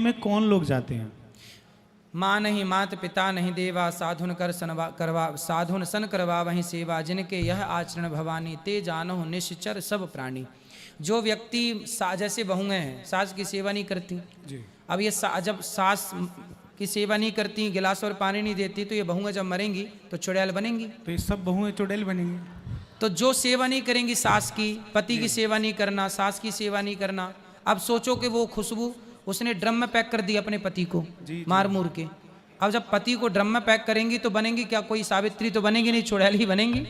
में कौन लोग जाते हैं? माँ नहीं मात पिता नहीं देवा, साधुन कर करवा साधुन सन करवा वहीं सेवा, जिनके यह आचरण भवानी, ते जानो निश्चर सब प्राणी। जो व्यक्ति जैसे बहुएं हैं, सास की सेवा नहीं करती जी। अब ये जब सास की सेवा नहीं करती, गिलास और पानी नहीं देती, तो ये बहुएं जब मरेंगी तो चुड़ैल बनेंगी। तो ये सब बहुएं चुड़ैल बनेंगी। तो जो सेवा नहीं करेंगी सास की, पति की सेवा नहीं करना, सास की सेवा नहीं करना, अब सोचो कि वो खुशबू उसने ड्रम में पैक कर दी अपने पति को मार मूर के। अब जब पति को ड्रम में पैक करेंगी तो बनेंगी क्या? कोई सावित्री तो बनेगी नहीं, चुड़ैल ही बनेंगी।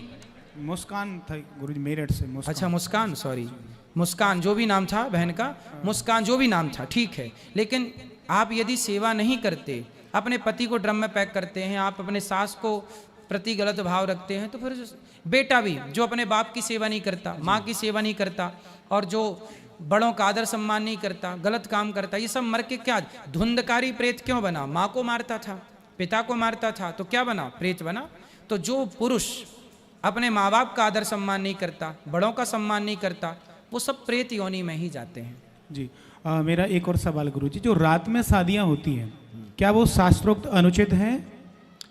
मुस्कान था गुरुजी मेरठ से। मुस्कान। अच्छा मुस्कान, सॉरी मुस्कान, जो भी नाम था बहन का, मुस्कान जो भी नाम था ठीक है। लेकिन आप यदि सेवा नहीं करते, अपने पति को ड्रम में पैक करते हैं, आप अपने सास को प्रति गलत भाव रखते हैं, तो फिर बेटा भी जो अपने बाप की सेवा नहीं करता, माँ की सेवा नहीं करता, और जो बड़ों का आदर सम्मान नहीं करता, गलत काम करता, ये सब मर के क्या धुंधकारी प्रेत क्यों बना? माँ को मारता था, पिता को मारता था, तो क्या बना? प्रेत बना। तो जो पुरुष अपने माँ बाप का आदर सम्मान नहीं करता, बड़ों का सम्मान नहीं करता, वो सब प्रेत योनि में ही जाते हैं। जी। मेरा एक और सवाल गुरुजी, जो रात में शादियां होती हैं, क्या वो शास्त्रोक्त अनुचित है?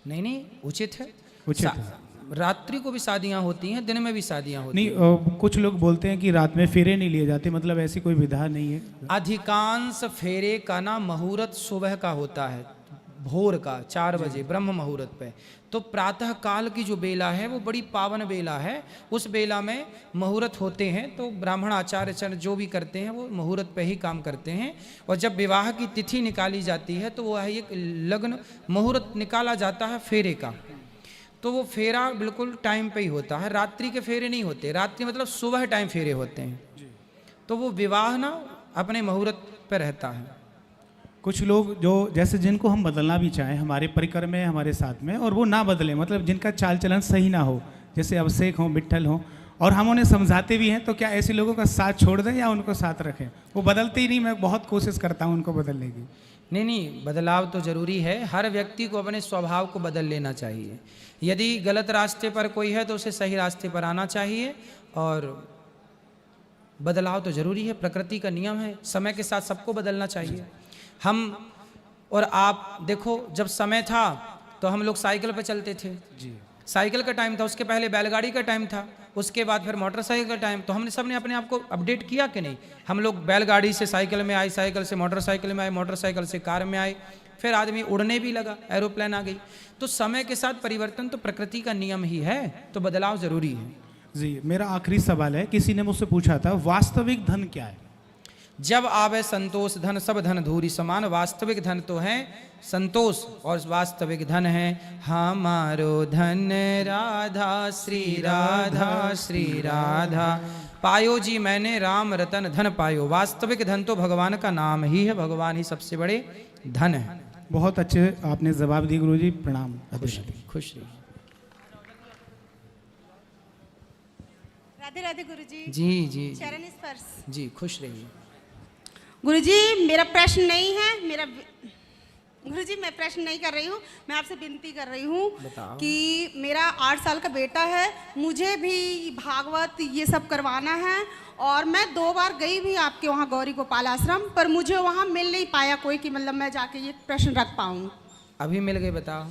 नहीं, उचित है। उचित है। रात्रि को भी शादियां होती हैं, दिन में भी शादियां होती नहीं, हैं। कुछ लोग बोलते हैं कि रात में फेरे नहीं लिए जाते, मतलब ऐसी कोई विधा नहीं है? अधिकांश फेरे का ना मुहूर्त सुबह का होता है, भोर का 4 बजे ब्रह्म मुहूर्त पे। तो प्रातः काल की जो बेला है वो बड़ी पावन बेला है, उस बेला में मुहूर्त होते हैं। तो ब्राह्मण आचार्य जो भी करते हैं वो मुहूर्त पे ही काम करते हैं। और जब विवाह की तिथि निकाली जाती है तो वो है एक लग्न मुहूर्त निकाला जाता है फेरे का, तो वो फेरा बिल्कुल टाइम पे ही होता है। रात्रि के फेरे नहीं होते, रात्रि मतलब सुबह टाइम फेरे होते हैं। तो वो विवाह ना अपने मुहूर्त पे रहता है। कुछ लोग जो जैसे जिनको हम बदलना भी चाहें, हमारे परिकर में, हमारे साथ में, और वो ना बदले, मतलब जिनका चाल चलन सही ना हो, जैसे अभिषेक हो, मिट्ठल हो, और हम उन्हें समझाते भी हैं, तो क्या ऐसे लोगों का साथ छोड़ दें या उनको साथ रखें? वो बदलते ही नहीं, मैं बहुत कोशिश करता हूँ उनको बदलने की। नहीं, बदलाव तो जरूरी है। हर व्यक्ति को अपने स्वभाव को बदल लेना चाहिए। यदि गलत रास्ते पर कोई है तो उसे सही रास्ते पर आना चाहिए, और बदलाव तो जरूरी है, प्रकृति का नियम है, समय के साथ सबको बदलना चाहिए। हम और आप देखो, जब समय था तो हम लोग साइकिल पर चलते थे जी, साइकिल का टाइम था, उसके पहले बैलगाड़ी का टाइम था, उसके बाद फिर मोटरसाइकिल का टाइम। तो हमने सबने अपने आप को अपडेट किया कि नहीं? हम लोग बैलगाड़ी से साइकिल में आए, साइकिल से मोटरसाइकिल में आए, मोटरसाइकिल से कार में आए, फिर आदमी उड़ने भी लगा, एरोप्लेन आ गई। तो समय के साथ परिवर्तन तो प्रकृति का नियम ही है, तो बदलाव जरूरी है। जी, मेरा आखिरी सवाल है, किसी ने मुझसे पूछा था वास्तविक धन क्या है? जब आवे संतोष धन सब धन धूरी समान। वास्तविक धन तो है संतोष, और वास्तविक धन है हमारो धन राधा श्री राधा श्री राधा पायो जी मैंने राम रतन धन पायो। वास्तविक धन तो भगवान का नाम ही है, भगवान ही सबसे बड़े धन है। बहुत अच्छे आपने जवाब दिए गुरुजी, प्रणाम। खुश रहिए। राधे राधे गुरुजी। जी चरण स्पर्श। जी, खुश रहिए। गुरुजी मेरा प्रश्न नहीं है, गुरुजी मैं प्रश्न नहीं कर रही हूँ, मैं आपसे विनती कर रही हूँ कि मेरा 8 साल का बेटा है, मुझे भी भागवत ये सब करवाना है, और मैं 2 बार गई भी आपके वहाँ गौरी गोपाल आश्रम, पर मुझे वहाँ मिल नहीं पाया कोई कि मतलब मैं जाके ये प्रश्न रख पाऊँ। अभी मिल गए, बताओ।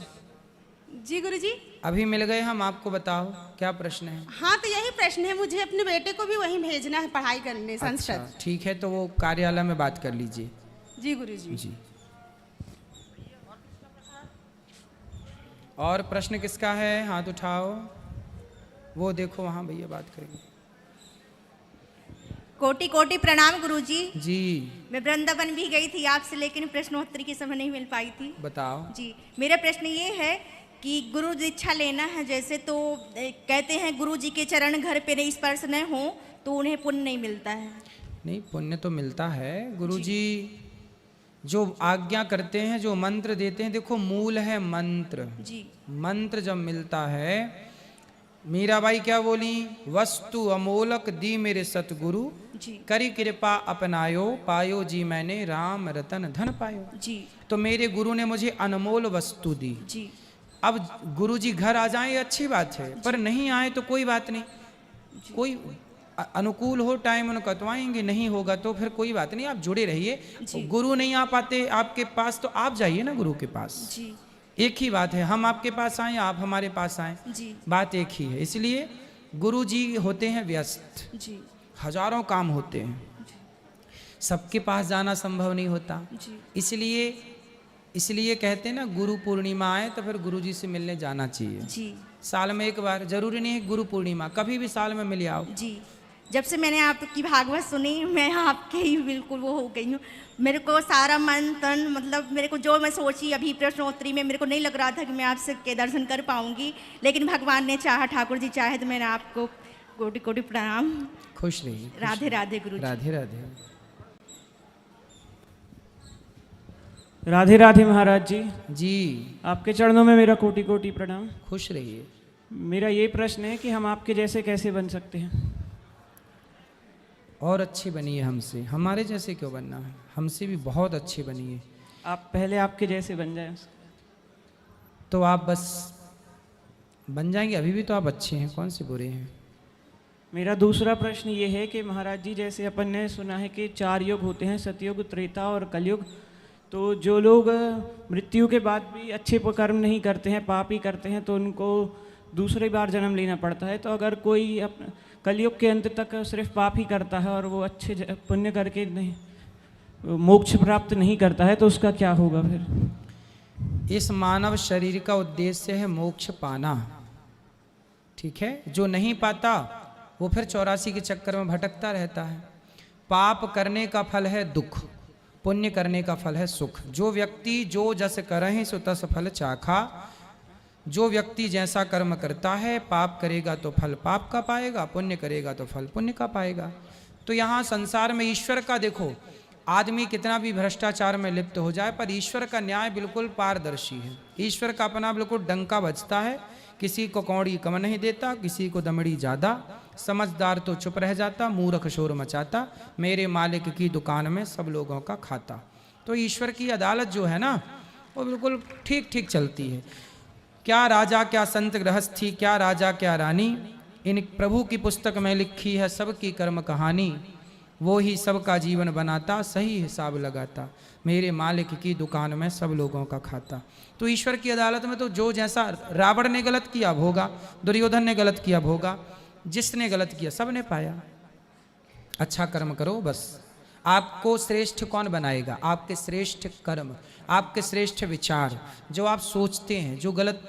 जी गुरुजी अभी मिल गए हम, आपको बताओ क्या प्रश्न है? हाँ, तो यही प्रश्न है, मुझे अपने बेटे को भी वहीं भेजना है पढ़ाई करने संस्कृत। अच्छा, ठीक है, तो वो कार्यालय में बात कर लीजिए। जी गुरुजी। जी, और प्रश्न किसका है? हाथ उठाओ, वो देखो वहाँ भैया बात करेंगे। कोटि कोटि प्रणाम गुरुजी। जी, मैं वृंदावन भी गई थी आपसे, लेकिन प्रश्नोत्तरी के समय नहीं मिल पाई थी। बताओ। जी, मेरा प्रश्न ये है कि गुरु दीक्षा लेना है जैसे, तो कहते हैं गुरु जी के चरण घर पे नहीं स्पर्श न हो तो उन्हें पुण्य नहीं मिलता है। नहीं, पुण्य तो मिलता है। गुरु जी जो आज्ञा करते हैं, जो मंत्र देते हैं, देखो मूल है मंत्र जी। मंत्र जब मिलता है, मीराबाई क्या बोली? वस्तु अमोलक दी मेरे सतगुरु, करी कृपा अपनायो, पायो जी मैंने राम रतन धन पायो। जी। तो मेरे गुरु ने मुझे अनमोल वस्तु दी। जी। अब गुरु जी घर आ जाएं अच्छी बात है, पर नहीं आए तो कोई बात नहीं, कोई अनुकूल हो टाइम उनको तो आएंगे, नहीं होगा तो फिर कोई बात नहीं, आप जुड़े रहिए। गुरु नहीं आ पाते आपके पास तो आप जाइए ना गुरु के पास। जी एक ही बात है, हम आपके पास आए आप हमारे पास आए, जी बात एक ही है। इसलिए गुरु जी होते हैं व्यस्त, जी हजारों काम होते हैं, सबके पास जाना संभव नहीं होता। जी इसलिए कहते हैं ना गुरु पूर्णिमा आए तो फिर गुरु जी से मिलने जाना चाहिए। जी साल में एक बार, जरूरी नहीं है गुरु पूर्णिमा, कभी भी साल में मिल आओ। जी। जब से मैंने आपकी भागवत सुनी मैं आपके ही बिल्कुल वो हो गई हूँ। मेरे को सारा मन तन मतलब मेरे को जो मैं सोची अभी प्रश्नोत्तरी में मेरे को नहीं लग रहा था कि मैं आपसे के दर्शन कर पाऊंगी, लेकिन भगवान ने चाहा, ठाकुर जी चाहे तो मैंने आपको कोटि कोटि प्रणाम। खुश रहिए। राधे राधे गुरु जी। राधे राधे। राधे राधे महाराज जी, जी आपके चरणों में मेरा कोटि कोटि प्रणाम। खुश रहिए। मेरा ये प्रश्न है कि हम आपके जैसे कैसे बन सकते हैं? और अच्छी बनिए हमसे, हमारे जैसे क्यों बनना है, हमसे भी बहुत अच्छी बनिए। आप पहले आपके जैसे बन जाएं। तो आप बस बन जाएंगे, अभी भी तो आप अच्छे हैं, कौन से बुरे हैं। मेरा दूसरा प्रश्न ये है कि महाराज जी जैसे अपन ने सुना है कि 4 युग होते हैं, सतयुग, त्रेता और कलयुग। तो जो लोग मृत्यु के बाद भी अच्छे कर्म नहीं करते हैं, पाप ही करते हैं, तो उनको दूसरी बार जन्म लेना पड़ता है। तो अगर कोई कलयुग के अंत तक सिर्फ पाप ही करता है और वो अच्छे पुण्य करके नहीं मोक्ष प्राप्त नहीं करता है तो उसका क्या होगा फिर? इस मानव शरीर का उद्देश्य है मोक्ष पाना, ठीक है। जो नहीं पाता वो फिर 84 के चक्कर में भटकता रहता है। पाप करने का फल है दुख, पुण्य करने का फल है सुख। जो व्यक्ति जो जस करहि सो तस फल चाखा, जो व्यक्ति जैसा कर्म करता है, पाप करेगा तो फल पाप का पाएगा, पुण्य करेगा तो फल पुण्य का पाएगा। तो यहाँ संसार में ईश्वर का देखो, आदमी कितना भी भ्रष्टाचार में लिप्त हो जाए पर ईश्वर का न्याय बिल्कुल पारदर्शी है। ईश्वर का अपना बिल्कुल डंका बजता है, किसी को कौड़ी कम नहीं देता, किसी को दमड़ी ज़्यादा। समझदार तो चुप रह जाता, मूर्ख शोर मचाता, मेरे मालिक की दुकान में सब लोगों का खाता। तो ईश्वर की अदालत जो है ना वो बिल्कुल ठीक ठीक चलती है। क्या राजा क्या संत गृहस्थी, क्या राजा क्या रानी, इन प्रभु की पुस्तक में लिखी है सबकी कर्म कहानी। वो ही सबका जीवन बनाता, सही हिसाब लगाता, मेरे मालिक की दुकान में सब लोगों का खाता। तो ईश्वर की अदालत में तो जो जैसा रावण ने गलत किया भोगा, दुर्योधन ने गलत किया भोगा, जिसने गलत किया सब ने पाया। अच्छा कर्म करो बस। आपको श्रेष्ठ कौन बनाएगा? आपके श्रेष्ठ कर्म, आपके श्रेष्ठ विचार, जो आप सोचते हैं, जो गलत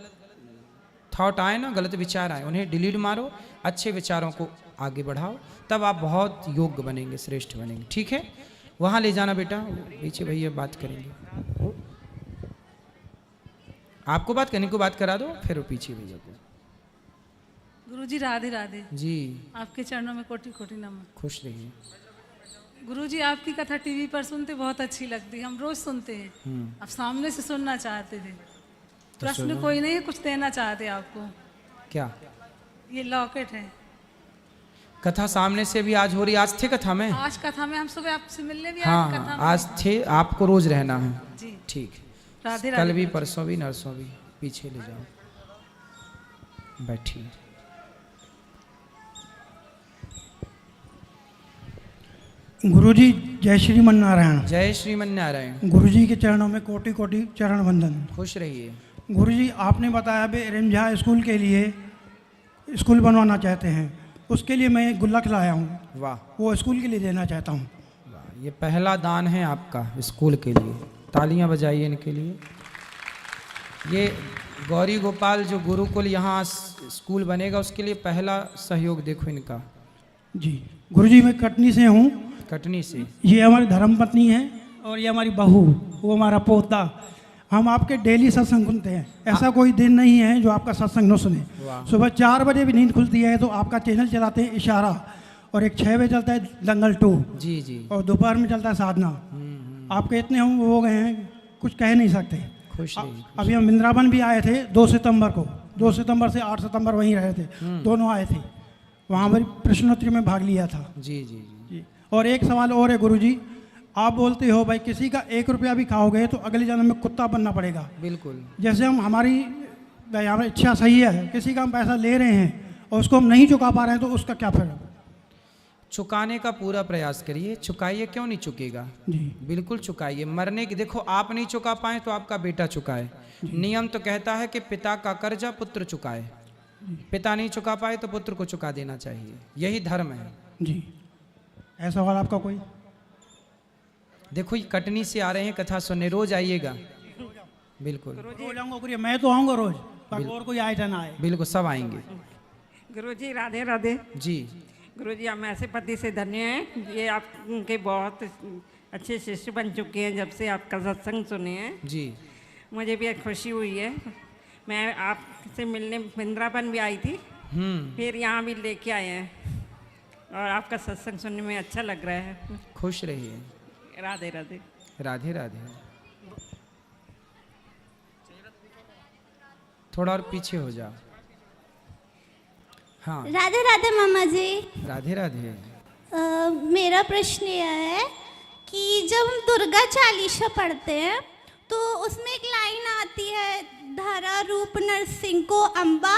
थॉट आए ना, गलत विचार आए, उन्हें डिलीट मारो, अच्छे विचारों को आगे बढ़ाओ, तब आप बहुत योग्य बनेंगे, श्रेष्ठ बनेंगे। ठीक है, वहाँ ले जाना बेटा, पीछे भैया बात करेंगे। आपको बात करने को बात करा दो, फिर पीछे भैया को। गुरुजी राधे राधे जी, आपके चरणों में कोटि कोटि नमन। खुश रहिए। गुरुजी आपकी कथा टीवी पर सुनते बहुत अच्छी लगती, हम रोज सुनते हैं। अब सामने से सुनना चाहते थे। प्रश्न कोई नहीं, कुछ देना चाहते आपको। क्या? ये लॉकेट है। कथा सामने से भी आज हो रही, आज थे कथा में? आज कथा में हम सुबह आपसे मिलने भी आए हाँ कथा हाँ, में। आज थे, आपको रोज रहना है। जी ठीक, राधे कल राधे। भी, परसों भी, नरसों भी। पीछे ले जाओ, बैठिए। गुरुजी जय श्रीमन नारायण। जय श्रीमन नारायण। गुरुजी के चरणों में कोटि कोटि चरण वंदन। खुश रहिए। गुरुजी आपने बताया भी रिमझा स्कूल के लिए स्कूल बनवाना चाहते हैं, उसके लिए मैं एक गुल्लक लाया हूँ, वाह वो स्कूल के लिए देना चाहता हूँ। वाह, ये पहला दान है आपका स्कूल के लिए, तालियां बजाइए इनके लिए। ये गौरी गोपाल जो गुरुकुल यहाँ स्कूल बनेगा उसके लिए पहला सहयोग देखो इनका। जी गुरुजी मैं कटनी से हूँ, कटनी से। ये हमारी धर्मपत्नी है और ये हमारी बहू, वो हमारा पोता। हम आपके डेली सत्संग सुनते हैं, ऐसा कोई दिन नहीं है जो आपका सत्संग न सुने। सुबह 4 बजे भी नींद खुलती है तो आपका चैनल चलाते हैं इशारा, और एक 6 बजे चलता है दंगल 2। जी जी। और दोपहर में चलता है साधना। आपके इतने हम हो गए हैं, कुछ कह नहीं सकते। खुश रहिए। अभी हम वृंदावन भी आए थे 2 सितंबर को, 2 सितंबर से 8 सितंबर वहीं रहे थे, दोनों आए थे। वहाँ हमारी प्रश्नोत्तरी में भाग लिया था। जी जी जी। और एक सवाल और है गुरुजी, आप बोलते हो भाई किसी का 1 रुपया भी खाओगे तो अगले जन्म में कुत्ता बनना पड़ेगा। बिल्कुल। जैसे हम हमारी इच्छा सही है, किसी का हम पैसा ले रहे हैं और उसको हम नहीं चुका पा रहे हैं तो उसका क्या फ़र्क? चुकाने का पूरा प्रयास करिए, चुकाइए, क्यों नहीं चुकेगा, जी बिल्कुल चुकाइए। मरने की, देखो आप नहीं चुका पाए तो आपका बेटा चुकाए। नियम तो कहता है कि पिता का कर्जा पुत्र चुकाए, पिता नहीं चुका पाए तो पुत्र को चुका देना चाहिए, यही धर्म है। जी। ऐसा सवाल आपका कोई? देखो ये कटनी से आ रहे हैं कथा सुनने, रोज आइएगा, बिल्कुल रोज आऊँगा गुरुजी, मैं तो आऊँगा रोज, पर और कोई आए या ना आए। बिल्कुल सब आएंगे। गुरुजी राधे राधे। जी गुरुजी हम ऐसे पति से धन्य हैं, ये आप उनके बहुत अच्छे शिष्य बन चुके हैं जब से आपका सत्संग सुने हैं। जी मुझे भी एक खुशी हुई है, मैं आपसे मिलने वृंदावन भी आई थी, फिर यहाँ भी लेके आए हैं, और आपका सत्संग सुनने में अच्छा लग रहा है। खुश रहिए। राधे राधे। राधे राधे। थोड़ा और पीछे हो जाओ। हाँ राधे राधे मामा जी। राधे राधे। मेरा प्रश्न यह है कि जब हम दुर्गा चालीसा पढ़ते हैं तो उसमें एक लाइन आती है, धरा रूप नरसिंह को अम्बा,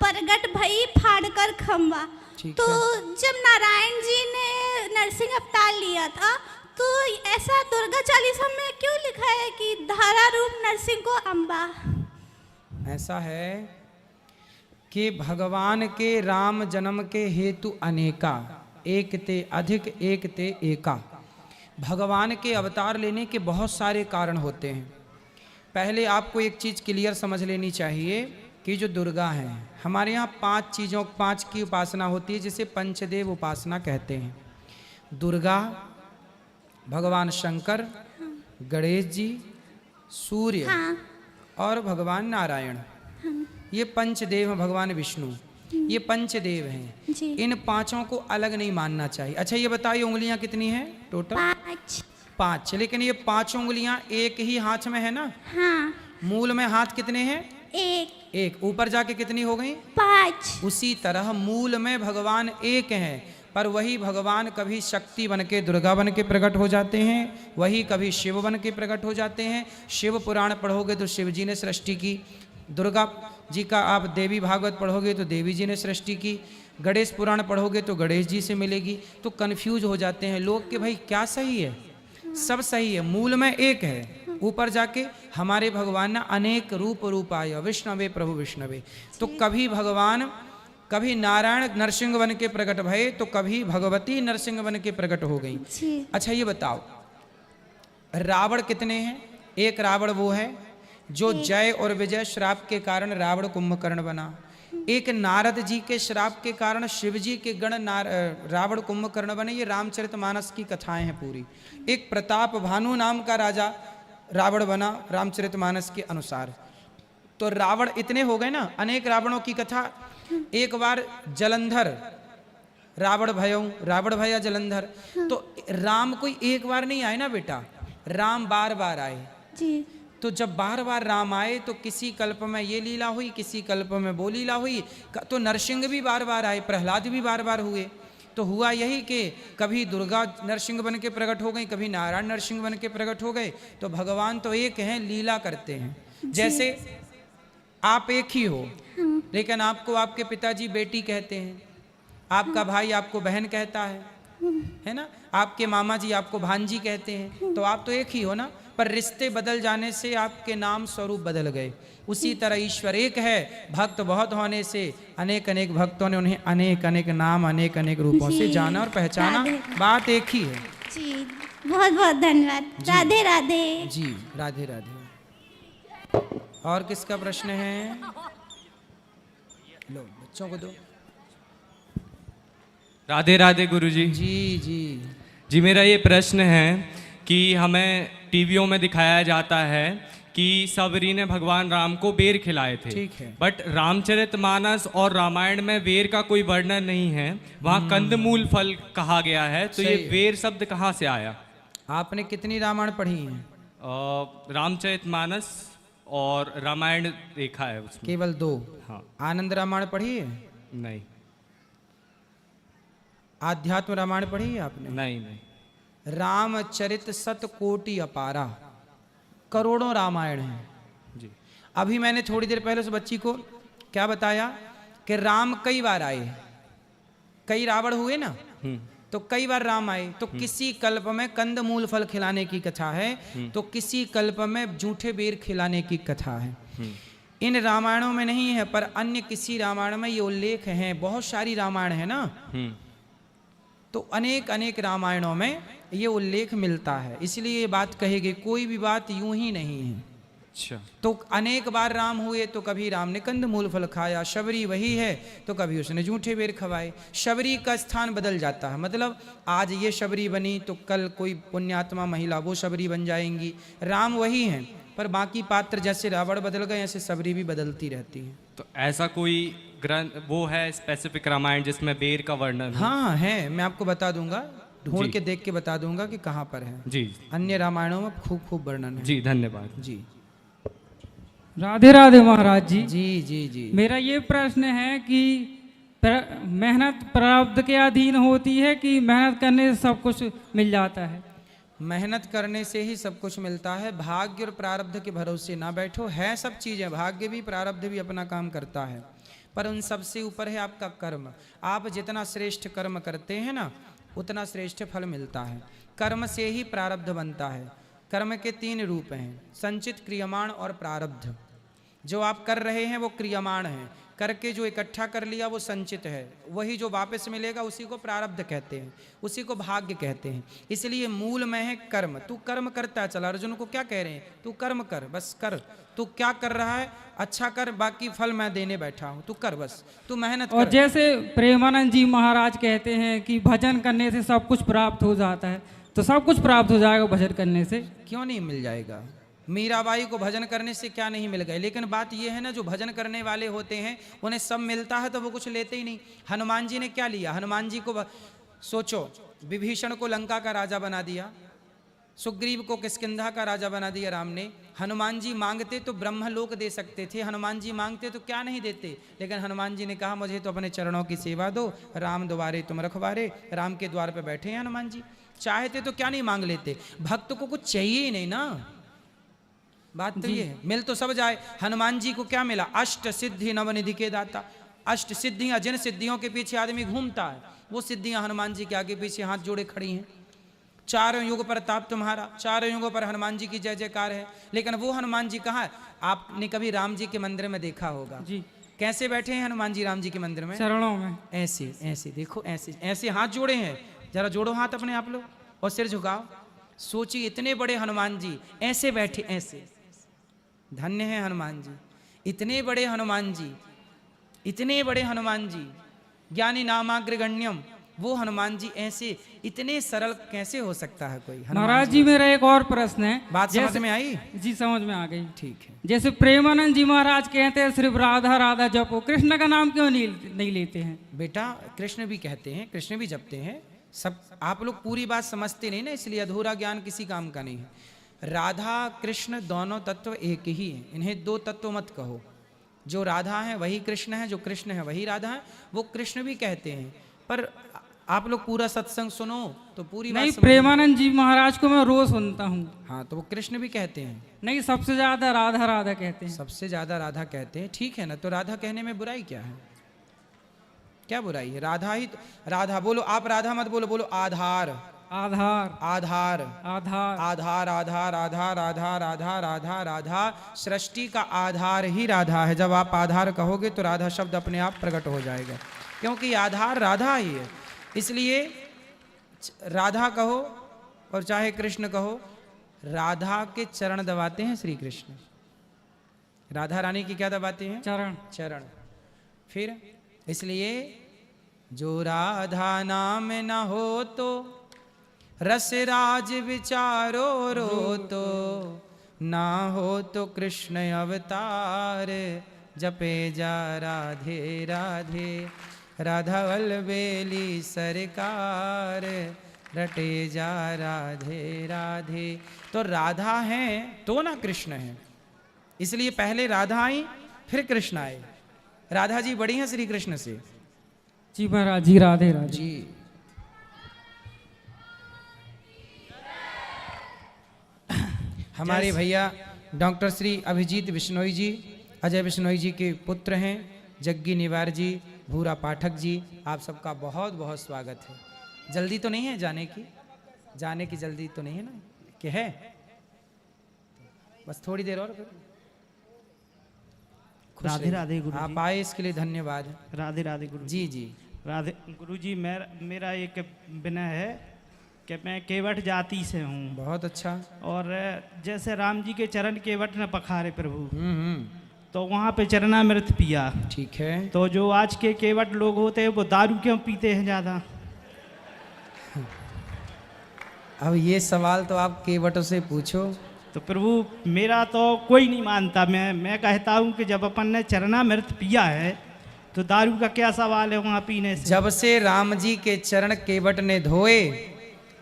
प्रगट भई फाड़ कर खम्बा। ठीक तो है। जब नारायण जी ने नरसिंह अवतार लिया था तो ऐसा दुर्गा चालीसा में क्यों लिखा है कि धारा रूप नरसिंह को अम्बा? ऐसा है कि भगवान के राम जन्म के हेतु अनेका, एक ते अधिक एक ते एका। भगवान के अवतार लेने के बहुत सारे कारण होते हैं। पहले आपको एक चीज़ क्लियर समझ लेनी चाहिए कि जो दुर्गा हैं, हमारे यहाँ 5 की उपासना होती है, जिसे पंचदेव उपासना कहते हैं। दुर्गा, भगवान शंकर, गणेश जी, सूर्य और भगवान नारायण, ये पंचदेव हैं। भगवान विष्णु, ये पंचदेव हैं। जी। इन 5 को अलग नहीं मानना चाहिए। अच्छा ये बताइए उंगलियां कितनी हैं टोटल? 5। लेकिन ये 5 उंगलियां एक ही हाथ में है ना? हाँ। मूल में हाथ कितने हैं? एक। ऊपर जाके कितनी हो गई? 5। उसी तरह मूल में भगवान एक हैं, पर वही भगवान कभी शक्ति बन के दुर्गा बन के प्रकट हो जाते हैं, वही कभी शिव बन के प्रकट हो जाते हैं। शिव पुराण पढ़ोगे तो शिव जी ने सृष्टि की, दुर्गा जी का आप देवी भागवत पढ़ोगे तो देवी जी ने सृष्टि की, गणेश पुराण पढ़ोगे तो गणेश जी से मिलेगी। तो कन्फ्यूज हो जाते हैं लोग कि भाई क्या सही है? सब सही है, मूल में एक है, ऊपर जाके हमारे भगवान ने अनेक रूप आया, विष्णवे प्रभु विष्णवे। तो कभी भगवान, कभी नारायण नरसिंह बन के प्रकट भये, तो कभी भगवती नरसिंह बन के प्रकट हो गई। अच्छा ये बताओ, रावण कितने हैं? एक रावण वो है जो जय और विजय श्राप के कारण रावण कुंभकर्ण बना। एक नारद जी के श्राप के कारण शिव जी के गण रावण कुंभकर्ण बने। ये रामचरितमानस की कथाएं हैं पूरी। एक प्रताप भानु नाम का राजा रावण बना रामचरितमानस के अनुसार। तो रावण इतने हो गए ना, अनेक रावणों की कथा। एक बार जलंधर रावण भया जलंधर। तो राम कोई एक बार नहीं आए ना बेटा, राम बार बार आए। जी। तो जब बार बार राम आए तो किसी कल्प में ये लीला हुई, किसी कल्प में वो लीला हुई। तो नरसिंह भी बार बार आए, प्रहलाद भी बार बार हुए। तो हुआ यही कि कभी दुर्गा नरसिंह बन के प्रकट हो गई, कभी नारायण नरसिंह बन के प्रकट हो गए। तो भगवान तो एक हैं, लीला करते हैं। जैसे आप एक ही हो, लेकिन आपको आपके पिताजी बेटी कहते हैं, आपका भाई आपको बहन कहता है ना? आपके मामा जी आपको भांजी कहते हैं। तो आप तो एक ही हो ना, पर रिश्ते बदल जाने से आपके नाम स्वरूप बदल गए। उसी तरह ईश्वर एक है, भक्त बहुत होने से अनेक अनेक भक्तों ने उन्हें अनेक अनेक नाम, अनेक अनेक रूपों से जाना और पहचाना। बात एक ही है। जी बहुत बहुत धन्यवाद। राधे राधे। जी राधे राधे। और किसका प्रश्न है? लो बच्चों को दो। राधे राधे गुरुजी। जी जी जी मेरा ये प्रश्न है कि हमें टीवियों में दिखाया जाता है कि सबरी ने भगवान राम को बेर खिलाए थे। ठीक है। बट रामचरितमानस और रामायण में बेर का कोई वर्णन नहीं है, वहाँ कंदमूल फल कहा गया है। तो ये सही। बेर शब्द कहाँ से आया? आपने कितनी रामायण पढ़ी है? रामचरितमानस और रामायण देखा है उसमें। केवल 2। हाँ। आनंद रामायण पढ़ी है? नहीं आध्यात्म रामायण पढ़ी है आपने? नहीं। रामचरित सत कोटि अपारा, करोड़ों रामायण हैं। जी। अभी मैंने थोड़ी देर पहले उस बच्ची को क्या बताया कि राम कई बार आए, कई रावण हुए ना, तो कई बार राम आए, तो किसी कल्प में कंद मूल फल खिलाने की कथा है, तो किसी कल्प में जूठे बेर खिलाने की कथा है। इन रामायणों में नहीं है, पर अन्य किसी रामायण में ये उल्लेख है। बहुत सारी रामायण है ना, तो अनेक अनेक रामायणों में ये उल्लेख मिलता है, इसलिए ये बात कहेगी। कोई भी बात यूं ही नहीं है। अच्छा, तो अनेक बार राम हुए, तो कभी राम ने कंद मूल फल खाया, शबरी वही है तो कभी उसने जूठे बेर खवाए। शबरी का स्थान बदल जाता है, मतलब आज ये शबरी बनी तो कल कोई पुण्यात्मा महिला वो शबरी बन जाएंगी। राम वही हैं, पर बाकी पात्र जैसे रावण बदल गए ऐसे शबरी भी बदलती रहती है। तो ऐसा कोई ग्रंथ वो है स्पेसिफिक रामायण जिसमें बेर का वर्णन हो? हाँ है, मैं आपको बता दूंगा, ढूंढ जी। के देख के बता दूंगा कि कहाँ पर है। जी अन्य रामायणों में खूब खूब वर्णन है। जी, धन्यवाद। जी राधे राधे महाराज जी। जी जी जी। मेरा ये प्रश्न है कि मेहनत प्रारब्ध के अधीन होती है कि मेहनत करने से सब कुछ मिल जाता है? मेहनत करने से ही सब कुछ मिलता है, भाग्य और प्रारब्ध के भरोसे ना बैठो। है सब चीज़ें, भाग्य भी प्रारब्ध भी अपना काम करता है, पर उन सबसे ऊपर है आपका कर्म। आप जितना श्रेष्ठ कर्म करते हैं ना, उतना श्रेष्ठ फल मिलता है। कर्म से ही प्रारब्ध बनता है। कर्म के 3 रूप हैं, संचित, क्रियमाण और प्रारब्ध। जो आप कर रहे हैं वो क्रियमाण है, करके जो इकट्ठा कर लिया वो संचित है, वही जो वापस मिलेगा उसी को प्रारब्ध कहते हैं, उसी को भाग्य कहते हैं। इसलिए मूल में है कर्म। तू कर्म करता चला। अर्जुन को क्या कह रहे हैं? तू कर्म कर, बस कर। तू क्या कर रहा है? अच्छा कर, बाकी फल मैं देने बैठा हूँ, तू कर, बस तू मेहनत और कर। जैसे प्रेमानंद जी महाराज कहते हैं कि भजन करने से सब कुछ प्राप्त हो जाता है, तो सब कुछ प्राप्त हो जाएगा भजन करने से? क्यों नहीं मिल जाएगा? मीराबाई को भजन करने से क्या नहीं मिल गए? लेकिन बात यह है ना, जो भजन करने वाले होते हैं उन्हें सब मिलता है तो वो कुछ लेते ही नहीं। हनुमान जी ने क्या लिया? हनुमान जी को सोचो, विभीषण को लंका का राजा बना दिया, सुग्रीव को किष्किंधा का राजा बना दिया राम ने। हनुमान जी मांगते तो ब्रह्मलोक दे सकते थे, हनुमान जी मांगते तो क्या नहीं देते। लेकिन हनुमान जी ने कहा मुझे तो अपने चरणों की सेवा दो, राम द्वारे तुम रखवारे। राम के द्वार पे बैठे हैं हनुमान जी, चाहते तो क्या नहीं मांग लेते। भक्त को कुछ चाहिए ही नहीं ना, बात तो ये है। मिल तो सब जाए। हनुमान जी को क्या मिला? अष्ट सिद्धि नवनिधि के दाता। अष्ट सिद्धियां, जिन सिद्धियों के पीछे आदमी घूमता है वो सिद्धियां हनुमान जी के आगे पीछे हाथ जोड़े खड़ी हैं। चारों युग पर ताप तुम्हारा, चारों युगों पर हनुमान जी की जय जयकार है। लेकिन वो हनुमान जी कहाँ है? आपने कभी राम जी के मंदिर में देखा होगा जी, कैसे बैठे हैं हनुमान जी राम जी के मंदिर में? चरणों में ऐसे ऐसे देखो, ऐसे ऐसे हाथ जोड़े हैं। जरा जोड़ो हाथ अपने आप लोग और सिर झुकाओ। सोचिए इतने बड़े हनुमान जी ऐसे बैठे, ऐसे। धन्य है हनुमान जी, इतने बड़े हनुमान जी, इतने बड़े हनुमान जी, ज्ञानी नामाग्रगण्यम। वो हनुमान जी ऐसे इतने सरल कैसे हो सकता है कोई? महाराज जी मेरा एक और प्रश्न है। बात समझ में आई? जी समझ में आ गई। ठीक है। जैसे प्रेमानंद जी महाराज कहते हैं सिर्फ राधा राधा जपो, कृष्ण का नाम क्यों नहीं लेते हैं? बेटा कृष्ण भी कहते हैं, कृष्ण भी जपते हैं सब। आप लोग पूरी बात समझते नहीं ना, इसलिए अधूरा ज्ञान किसी काम का नहीं है। राधा कृष्ण दोनों तत्व एक ही हैं, इन्हें 2 तत्व मत कहो। जो राधा है वही कृष्ण है, जो कृष्ण है वही राधा है। वो कृष्ण भी कहते हैं, पर आप लोग पूरा सत्संग सुनो तो पूरी बात नहीं। समझ। प्रेमानंद जी महाराज को मैं रोज सुनता हूँ। हाँ, तो वो कृष्ण भी कहते हैं। नहीं, सबसे ज्यादा राधा राधा कहते हैं। सबसे ज्यादा राधा कहते हैं, ठीक है ना। तो राधा कहने में बुराई क्या है? क्या बुराई है? राधा ही राधा बोलो। आप राधा मत बोलो, बोलो आधार। आधार आधार आधार आधार आधार आधार आधार आधार आधार राधा। सृष्टि का आधार ही राधा है। जब आप आधार कहोगे तो राधा शब्द अपने आप प्रकट हो जाएगा, क्योंकि आधार राधा ही है। इसलिए राधा कहो और चाहे कृष्ण कहो, राधा के चरण दबाते हैं श्री कृष्ण। राधा रानी की क्या दबाते हैं? चरण। चरण। फिर इसलिए जो राधा नाम न हो तो रस राज विचारो रो तो, ना हो तो कृष्ण अवतार जपे जा राधे राधे। राधा वल्लभेली सरकार रटे जा राधे राधे। तो राधा है तो ना कृष्ण है, इसलिए पहले राधा आई फिर कृष्ण आए। राधा जी बड़ी हैं श्री कृष्ण से। जी महाराज जी, राधे राधे जी। हमारे भैया डॉक्टर श्री अभिजीत बिश्नोई जी, अजय बिश्नोई जी के पुत्र हैं। जग्गी निवार जी, भूरा पाठक जी, आप सबका बहुत बहुत स्वागत है। जल्दी तो नहीं है जाने की? जाने की जल्दी तो नहीं है ना कि है? बस थोड़ी देर और फिर खुश राधे रहिए। राधे गुरुजी। आप आए इसके लिए धन्यवाद। राधे राधे गुरु जी जी। राधे गुरुजी। मेरा एक विनय है कि मैं केवट जाति से हूँ। बहुत अच्छा। और जैसे राम जी के चरण केवट न पखारे प्रभु, तो वहाँ पे चरणामृत पिया। ठीक है। तो जो आज के केवट लोग होते हैं वो दारू क्यों पीते हैं ज़्यादा? अब ये सवाल तो आप केवटों से पूछो। तो प्रभु मेरा तो कोई नहीं मानता। मैं कहता हूँ कि जब अपन ने चरणामृत पिया है तो दारू का क्या सवाल है वहाँ पीने से? जब से राम जी के चरण केवट ने धोए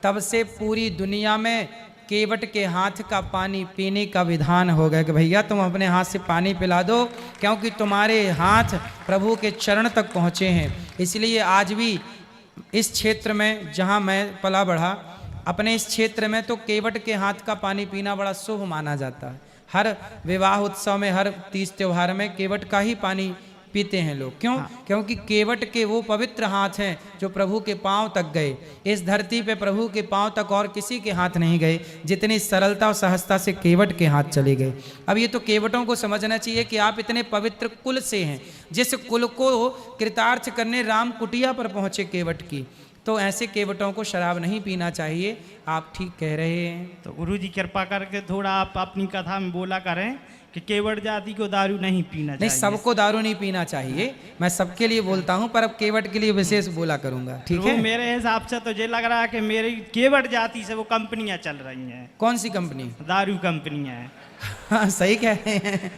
तब से पूरी दुनिया में केवट के हाथ का पानी पीने का विधान हो गया कि भैया तुम अपने हाथ से पानी पिला दो, क्योंकि तुम्हारे हाथ प्रभु के चरण तक पहुँचे हैं। इसलिए आज भी इस क्षेत्र में जहाँ मैं पला बढ़ा, अपने इस क्षेत्र में तो केवट के हाथ का पानी पीना बड़ा शुभ माना जाता है। हर विवाह उत्सव में, हर तीज त्योहार में केवट का ही पानी पीते हैं लोग। क्यों? क्योंकि केवट के वो पवित्र हाथ हैं जो प्रभु के पांव तक गए। इस धरती पे प्रभु के पांव तक और किसी के हाथ नहीं गए, जितनी सरलता और सहजता से केवट के हाथ चले गए। अब ये तो केवटों को समझना चाहिए कि आप इतने पवित्र कुल से हैं, जिस कुल को कृतार्थ करने राम कुटिया पर पहुंचे केवट की, तो ऐसे केवटों को शराब नहीं पीना चाहिए। आप ठीक कह रहे हैं। तो गुरुजी कृपा करके थोड़ा आप अपनी कथा में बोला करें कि केवट जाति को दारू नहीं पीना नहीं, चाहिए। सबको दारू नहीं पीना चाहिए, मैं सबके लिए बोलता हूँ, पर अब केवट के लिए विशेष बोला करूंगा। ठीक है। मेरे हिसाब से तो ये लग रहा है कि मेरी केवट जाति से वो कंपनियां चल रही हैं। कौन सी कंपनी? दारू कंपनियां हैं। हाँ सही कह रहे हैं,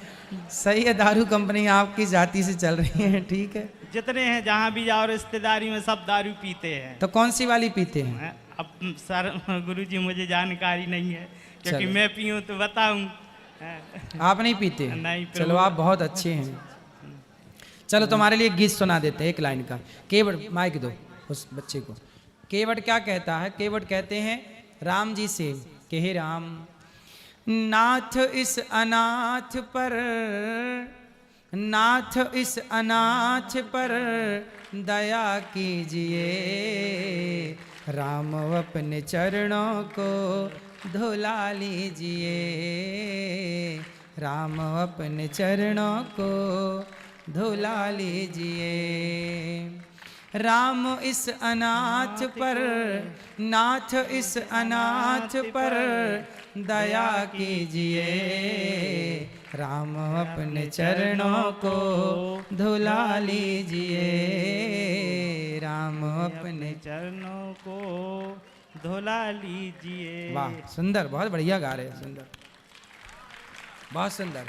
सही है। दारू कंपनी आपकी जाति से चल रही है। ठीक है। जितने हैं जहाँ भी जाओ रिश्तेदारी में सब दारू पीते हैं। तो कौन सी वाली पीते हैं? अब सर गुरुजी मुझे जानकारी नहीं है, क्योंकि चलो। मैं पीऊँ तो बताऊँ। आप नहीं पीते? नहीं। चलो आप बहुत अच्छे हैं। चलो तुम्हारे लिए गीत सुना देते हैं एक लाइन का। केवट, माइक दो उस बच्चे को। केवट क्या कहता है? केवट कहते हैं राम जी से कि हे राम, नाथ इस अनाथ पर, नाथ इस अनाथ पर दया कीजिए, राम अपने चरणों को धुला लीजिए, राम अपने चरणों को धुला लीजिए। राम इस अनाथ पर, नाथ इस अनाथ पर दया कीजिए, राम अपने चरणों को धुला लीजिए, राम अपने चरणों को धुला लीजिए। वाह सुंदर, बहुत बढ़िया गा रहे हैं। सुंदर, बहुत सुंदर।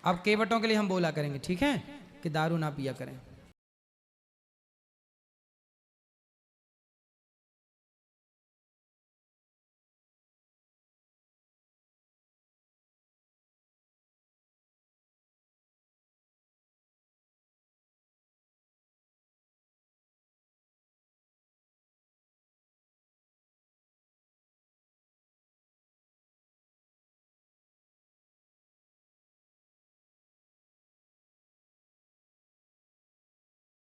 अब केवटों के लिए हम बोला करेंगे, ठीक है, कि दारू ना पिया करें।